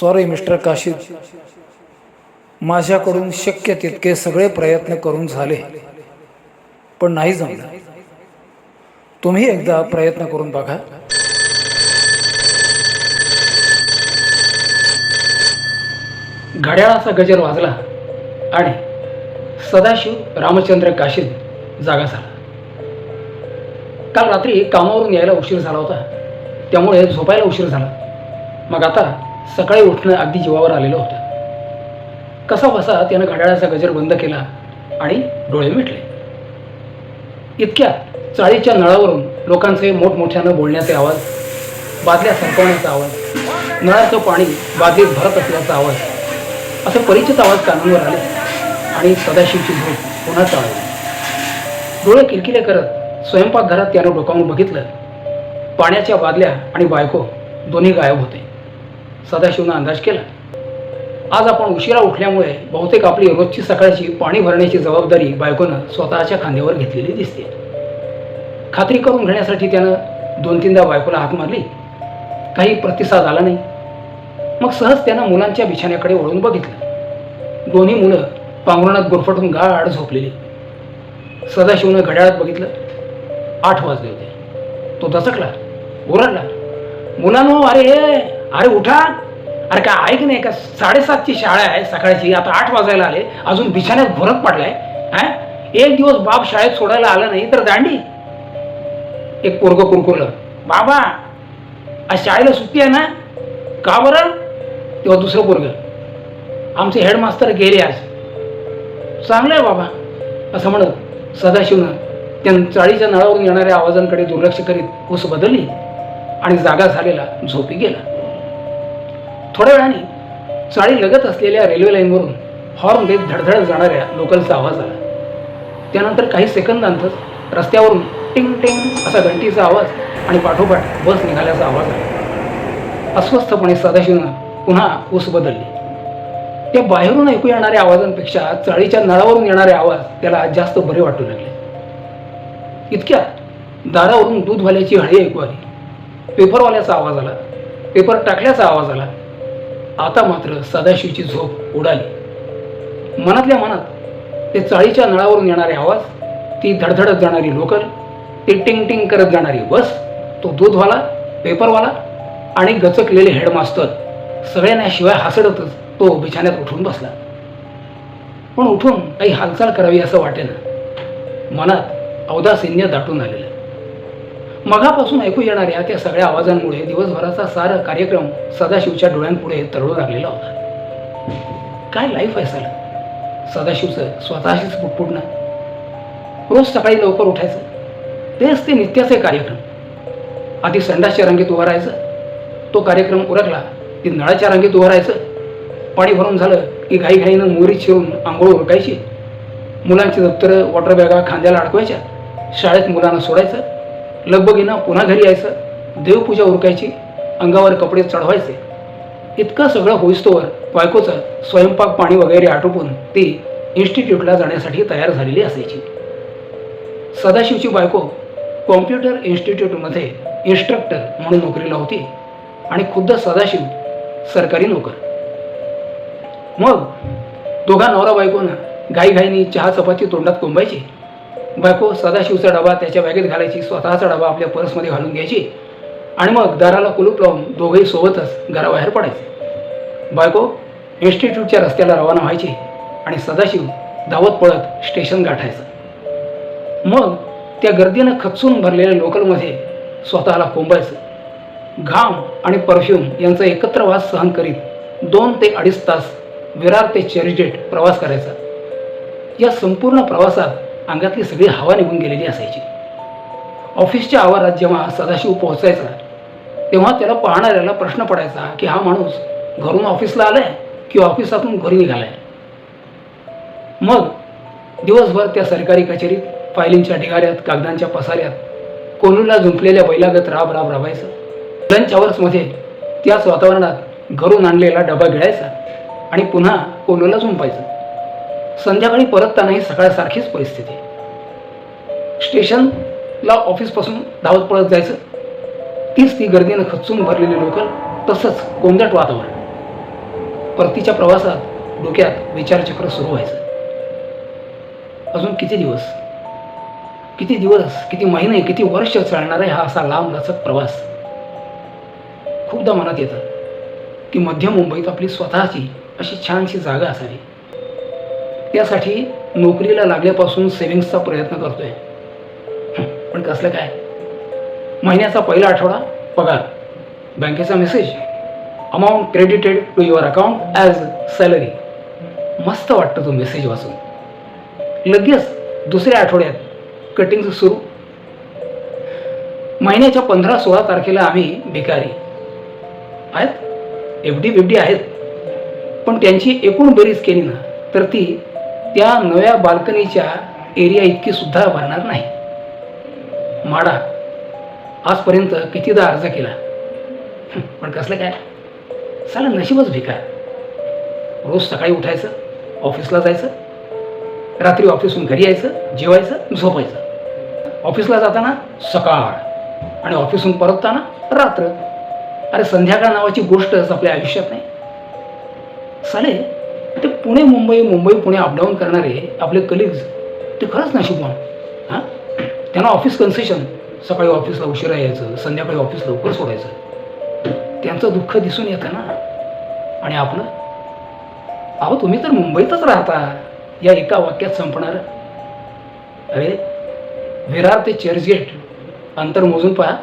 Sorry mister Kashid, माझ्याकडून शक्य तितके सगळे प्रयत्न करून झाले, पण नाही जमलं. तुम्ही एकदा प्रयत्न करून बघा. घड्याळाचा गजर वाजला आणि सदाशिव रामचंद्र काशीद जागा झाला. काल रात्री कामावरून यायला उशीर झाला होता, त्यामुळे झोपायला उशीर झाला. मग आता सकाळी उठणं अगदी जीवावर आलेलं होतं. कसा बसा त्यानं घड्याळाचा गजर बंद केला आणि डोळे मिटले. इतक्यात चाळीच्या नळावरून लोकांचे मोठमोठ्यानं बोलण्याचे आवाज, बादल्या सरकवण्याचा आवाज, नळाचं पाणी बादलीत भरत असल्याचा आवाज, असे परिचित आवाज कानांवर आले आणि सदाशिवची झोप पुन्हा चाळली. डोळे किलकिले करत स्वयंपाकघरात त्यानं डोकावून बघितलं. पाण्याच्या बादल्या आणि बायको दोन्ही गायब होते. सदाशिवनं अंदाज केला, आज आपण उशिरा उठल्यामुळे बहुतेक आपली रोजची सकाळची पाणी भरण्याची जबाबदारी बायकोनं स्वतःच्या खांद्यावर घेतलेली दिसते. खात्री करून घेण्यासाठी त्यानं 2-3दा बायकोला हाक मारली. काही प्रतिसाद आला नाही. मग सहज त्यानं मुलांच्या बिछाण्याकडे वळून बघितलं. दोन्ही मुलं पांघरुणात गुरफटून गाढ झोपलेली. सदाशिवनं घड्याळात बघितलं. 8 वाजले होते. तो दचकला, ओरडला, मुलांनो, अरे अरे उठा, अरे काय ऐक नाही का, 7:30ची शाळा आहे सकाळची, आता 8 वाजायला आले, अजून बिछाण्यात घोरत पडलाय. एक दिवस बाप शाळेत सोडायला आला नाही तर दांडी. एक पोरगं कुरकुरलं, बाबा आज शाळेला सुट्टी आहे ना? का बरं? तेव्हा दुसरं पोरगं, आमचे हेडमास्तर गेले आज. चांगलं आहे बाबा, असं म्हणत सदाशिवनं त्या चाळीच्या नळावरून येणाऱ्या आवाजांकडे दुर्लक्ष करीत ऊस बदलली आणि जागा झालेला झोपी गेला. थोड्या वेळाने चाळी लगत असलेल्या रेल्वे लाईनवरून हॉर्न देत धडधडत जाणाऱ्या लोकलचा आवाज आला. त्यानंतर काही सेकंदांतच रस्त्यावरून टिंग टिंग असा घंटीचा आवाज आणि पाठोपाठ बस निघाल्याचा आवाज आला. अस्वस्थपणे सदाशिवनं पुन्हा ऊस बदलली. त्या बाहेरून ऐकू येणाऱ्या आवाजांपेक्षा चाळीच्या नळावरून येणारे आवाज त्याला जास्त बरे वाटू लागले. इतक्यात दारावरून दूधवाल्याची हळी ऐकू आली. पेपरवाल्याचा आवाज आला. पेपर टाकल्याचा आवाज आला. आता मात्र सदाशिवची झोप उडाली. मनातल्या मनात ते चाळीच्या नळावरून येणारे आवाज, ती धडधडत जाणारी लोकल, ती टिंग टिंग करत जाणारी बस, तो दूधवाला, पेपरवाला आणि गचकलेले हेडमास्टर, सगळ्यांना शिवाय हसडतच तो बिछाण्यात उठून बसला. पण उठून काही हालचाल करावी असं वाटेना. मनात औदासिन्य दाटून आलेलं. मघापासून ऐकू येणाऱ्या त्या सगळ्या आवाजांमुळे दिवसभराचा सारा कार्यक्रम सदाशिवच्या डोळ्यांपुढे तरळू लागलेला होता. काय लाईफ आहे साला सदाशिवचं, स्वतःशीच पुटपुटणं. रोज सकाळी लवकर उठायचं, तेच ते नित्याचे कार्यक्रम. आधी संडासच्या रांगेत उभं राहायचं, तो कार्यक्रम उरकला की नळाच्या रांगेत उभं राहायचं. पाणी भरून झालं की घाईघाईनं मोरीत शिरून आंघोळ उरकायची. मुलांची दप्तरं, वॉटर बॅगा खांद्याला अडकवायच्या. शाळेत मुलांना सोडायचं. लगबगीनं पुन्हा घरी यायचं. देवपूजा उरकायची. अंगावर कपडे चढवायचे. इतकं सगळं होईस्तोवर बायकोचं स्वयंपाक पाणी वगैरे आटोपून ती इन्स्टिट्यूटला जाण्यासाठी तयार झालेली असायची. सदाशिवची बायको कॉम्प्युटर इन्स्टिट्यूटमध्ये इन्स्ट्रक्टर म्हणून नोकरीला होती आणि खुद्द सदाशिव सरकारी नोकर. मग दोघा नवरा बायकोनं घाईघाईनी चहा चपाती तोंडात कोंबायची. बायको सदाशिवचा डबा त्याच्या बॅगेत घालायची, स्वतःचा डबा आपल्या पर्समध्ये घालून घ्यायची आणि मग दाराला कुलूप लावून दोघंही सोबतच घराबाहेर पडायचे. बायको इन्स्टिट्यूटच्या रस्त्याला रवाना व्हायची आणि सदाशिव धावत पळत स्टेशन गाठायचं. मग त्या गर्दीनं खचून भरलेल्या लोकलमध्ये स्वतःला कोंबायचं. घाम आणि परफ्यूम यांचा एकत्र वास सहन करीत 2 ते 2.5 तास विरार ते चर्चगेट प्रवास करायचा. या संपूर्ण प्रवासात अंगातली सगळी हवा निघून गेलेली असायची. ऑफिसच्या आवारात जेव्हा सदाशिव पोहोचायचा तेव्हा त्याला पाहणाऱ्याला प्रश्न पडायचा की हा माणूस घरून ऑफिसला आलाय की ऑफिसातून घरी निघालाय. मग दिवसभर त्या सरकारी कचेरीत फायलींच्या ढिगाऱ्यात, कागदांच्या पसाऱ्यात कोलूला झुंपलेल्या बैलागत राब राबायचं. लंच अवर्समध्ये त्याच वातावरणात घरून आणलेला डबा गिळायचा आणि पुन्हा कोलूला झुंपायचं. संध्याकाळी परततानाही सकाळसारखीच परिस्थिती. स्टेशनला ऑफिसपासून धावत पळत जायचं. तीच ती गर्दीनं खचून भरलेली लोकल, तसंच कोंदट वातावरण. परतीच्या प्रवासात डोक्यात विचारचक्र सुरू व्हायचं. अजून किती दिवस, किती महिने, किती वर्ष चालणार आहे हा असा लांबलचक प्रवास. खूपदा मनात येतं की मध्य मुंबईत आपली स्वतःची अशी छानशी जागा असावी. त्यासाठी नोकरीला लागल्यापासून सेव्हिंग्सचा प्रयत्न करतोय. पण कसलं काय, महिन्याचा पहिला आठवडा पगार, बँकेचा message, amount credited to your account as salary. मस्त वाटतं तो मेसेज वाचून. लगेच दुसऱ्या आठवड्यात कटिंग सुरू. महिन्याच्या 15-16 तारखेला आम्ही भिकारी आहेत, FD बिफडी आहेत, पण त्यांची एकूण बेरीज केली ना तर ती त्या नव्या बाल्कनीच्या एरिया इतकी सुद्धा भरणार नाही. माडा आजपर्यंत कितीदा अर्ज केला, पण कसलं काय, साला नशीबच भिकार. रोज सकाळी उठायचं, ऑफिसला जायचं, रात्री ऑफिसहून घरी यायचं, जेवायचं, झोपायचं. ऑफिसला जाताना सकाळ आणि ऑफिसहून परतताना रात्र. अरे संध्याकाळ नावाची गोष्टच आपल्या आयुष्यात नाही. साले ते पुणे मुंबई पुणे अपडाऊन करणारे आपले कलिग्ज ते खरंच नशीबवान. हां, त्यांना ऑफिस कन्सेशन, सकाळी ऑफिसला उशिरा यायचं, संध्याकाळी ऑफिस लवकर सोडायचं. त्यांचं दुःख दिसून येतं ना. आणि आपलं, अहो तुम्ही तर मुंबईतच राहता, या एका वाक्यात संपणार. अरे विरार ते चर्चगेट अंतर मोजून पहा.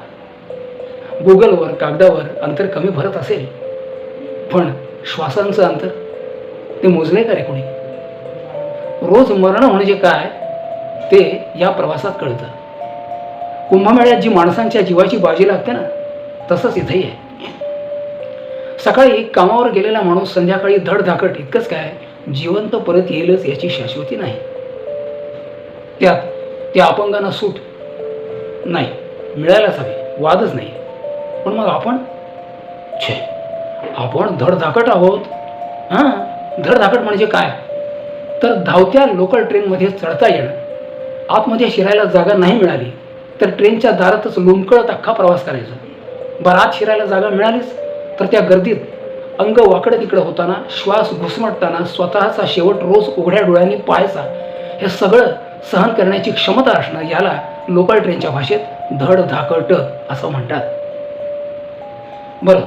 गुगलवर, कागदावर अंतर कमी भरत असेल, पण श्वासांचं अंतर ते मोजले का रे कोणी? रोज मरण म्हणजे काय ते या प्रवासात कळतं. कुंभमेळ्यात जी माणसांच्या जीवाची बाजी लागते ना, तसंच इथंही आहे. सकाळी कामावर गेलेला माणूस संध्याकाळी धडधाकट इतकंच काय, जिवंत परत येईलच याची शाश्वती नाही. त्यात त्या अपंगांना सूट नाही, मिळायलाच हवी, वादच नाही. पण मग आपण आपण धडधाकट आहोत. हां, धडधाकट म्हणजे काय, तर धावत्या लोकल ट्रेनमध्ये चढता येणं, आतमध्ये शिरायला जागा नाही मिळाली तर ट्रेनच्या दारातच लोंबकळत अख्खा प्रवास करायचा. बरं आत शिरायला जागा मिळालीच तर त्या गर्दीत अंग वाकडं तिकडं होताना, श्वास घुसमटताना स्वतःचा शेवट रोज उघड्या डोळ्यांनी पाहायचा. हे सगळं सहन करण्याची क्षमता असणं याला लोकल ट्रेनच्या भाषेत धडधाकट असं म्हणतात. बरं,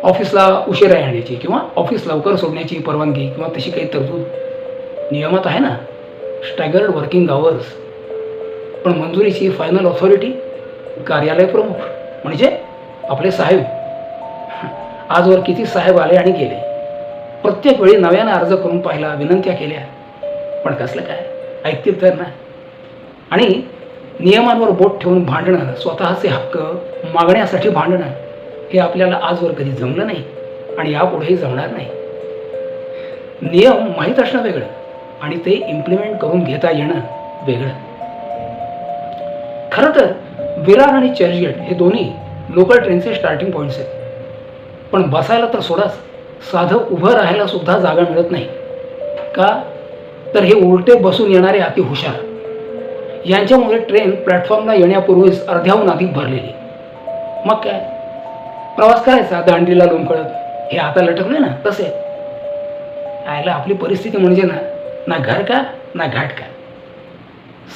ऑफिसला उशिरा येण्याची किंवा ऑफिस लवकर सोडण्याची परवानगी किंवा तशी काही तरतूद नियमात आहे ना, स्टॅगर्ड वर्किंग आवर्स. पण मंजुरीची फायनल ऑथॉरिटी कार्यालय प्रमुख म्हणजे आपले साहेब. आजवर किती साहेब आले आणि गेले, प्रत्येक वेळी नव्यानं अर्ज करून पाहिला, विनंत्या केल्या, पण कसलं काय, ऐकतील तर ना. आणि नियमांवर बोट ठेवून भांडणं, स्वतःचे हक्क मागण्यासाठी भांडणं, हे आपल्याला आजवर कधी जमलं नाही आणि यापुढेही जमणार नाही. नियम माहीत असणं वेगळं आणि ते इम्प्लिमेंट करून घेता येणं वेगळं. खरं तर विरार आणि चर्चगेट हे दोन्ही लोकल ट्रेनचे स्टार्टिंग पॉईंट्स आहेत. पण बसायला तर सोडाच, साधं उभं राहायला सुद्धा जागा मिळत नाही. का तर हे उलटे बसून येणारे अति हुशार, यांच्यामुळे ट्रेन प्लॅटफॉर्मला येण्यापूर्वीच अर्ध्याहून अधिक भरलेली. मग काय, प्रवास करायचा दांडीला लोंबकळत. हे आता लटकले ना तसे. आयला आपली परिस्थिती म्हणजे ना घर का ना घाट का.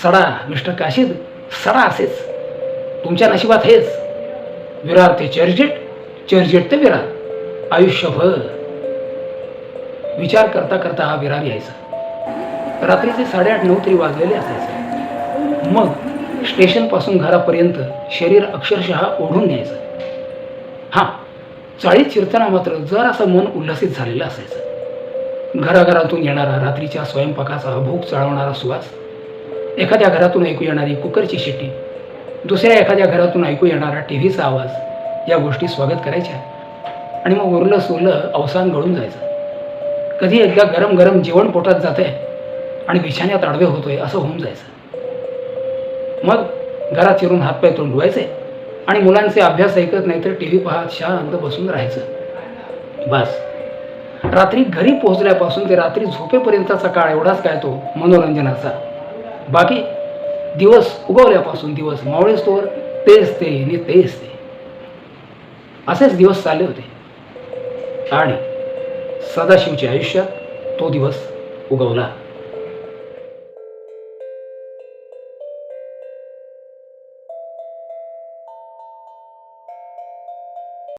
सडा मिस्टर काशीद, सडा असेच. तुमच्या नशिबात हेच. विरार ते चर्चगेट, चर्चगेट ते विरार. आयुष्यभर विचार करता करता हा विरार यायचा. रात्रीचे 8:30-9 तरी वाजलेले असायचे. मग स्टेशनपासून घरापर्यंत शरीर अक्षरशः ओढून न्यायचं. हां, चाळीत शिरताना मात्र जरासं मन उल्हसित झालेलं असायचं. घराघरातून येणारा रात्रीच्या स्वयंपाकाचा भूक चाळवणारा सुवास, एखाद्या घरातून ऐकू येणारी कुकरची शिट्टी, दुसऱ्या एखाद्या घरातून ऐकू येणारा टीव्हीचा आवाज, या गोष्टी स्वागत करायच्या. आणि मग उरलं सुरलं अवसान गळून जायचं. कधी एकदा गरम गरम जेवण पोटात जातंय आणि बिछाण्यात आडवे होतोय असं होऊन जायचं. मग घरात शिरून हातपाय तोंड धुवायचे आणि मुलांचे अभ्यास ऐकत नाही तर टी व्ही पाहत शांत बसून राहायचं. बस, रात्री घरी पोहोचल्यापासून ते रात्री झोपेपर्यंतचा काळ एवढाच काय तो मनोरंजनाचा. बाकी दिवस उगवल्यापासून दिवस मावळेस्तोवर तेच ते आणि तेच ते. असेच दिवस चालले होते. आणि सदाशिवच्या आयुष्यात तो दिवस उगवला.